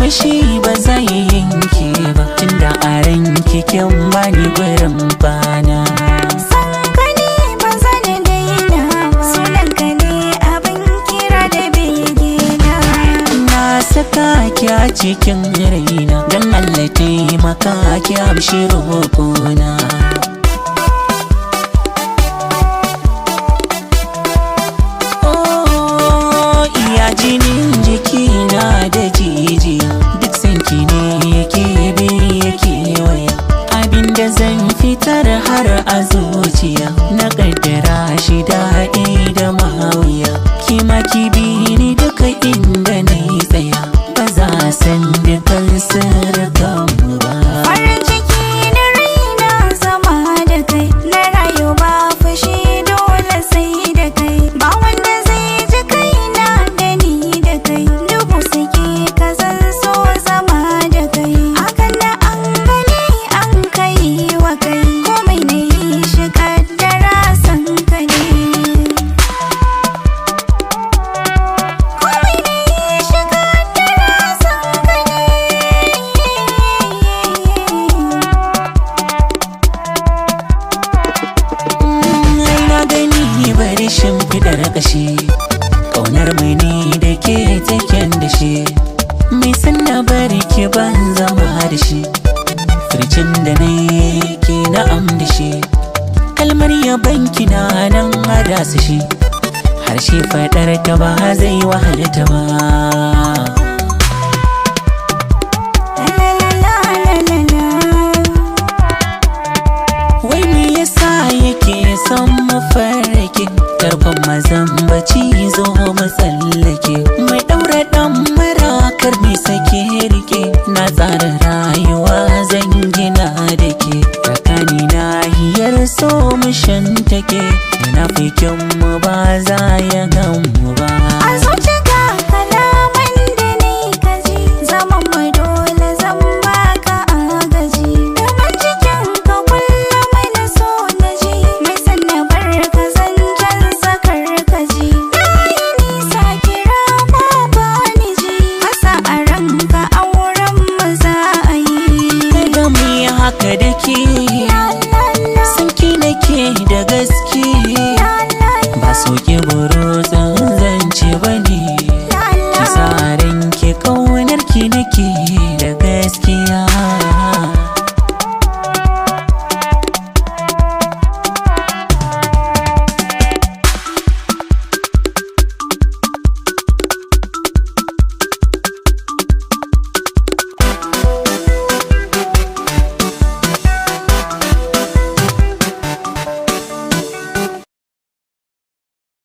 fushi ba zai yanke ba, tunda a ranki kin bani gurin bana. Saka ki a cikin raina, don Allah taimaka ki amshi roƙona. Oh, iya jinin jikina da jijiya, duk sanki ne yake bi yake waya. Abinda zan fitar har a zuciya, na kaddara shi daɗi da mawuya. Kima ki bi ni duka inda na yi tsaya, ba za san dukan sirrikanmu ba. Farin ciki na raina zama da kai, na rayu ba fushi dole sai da kai. Ba wanda zai ji kaina da ni da kai, dubu suke ka zan so zama da kai. Hakan da an gani an kai wa kai, komai na yi shi kaddara san ka ne. Bari shimfiɗar ƙashi, ƙaunar mai ne da ke taken da shi. Mai sanna bari ki ban zama da shi, firjin da na ke na'am da shi. Kalmar yabanki na nan hada su shi, harshe faɗar ta ba zai wahalta ba. Wai me yasa yake son mafarki, tarkon mazan baci zo mu tsallake. Mai ɗaura ɗan marakar mai sake rike, na tsara rayuwa zan gina da ke. Tsakani na hiyar so mu shantake, munafikin mu ba za ya gan mu ba. A zuciya kalaman da ni kaji, zaman mu dole zan baka agaji. Daman cikin ka kullum na so na ji, mai sanna barka zan jan sakar kaji. Na yi nisa kira ma ba ni ji, kasa a ranka auren mu za a yi. Kada mu yi haka da ke, sanki nake da gaske. Ba soke burutsun zance ba ne, ki sa ranki ƙaunar ki nake da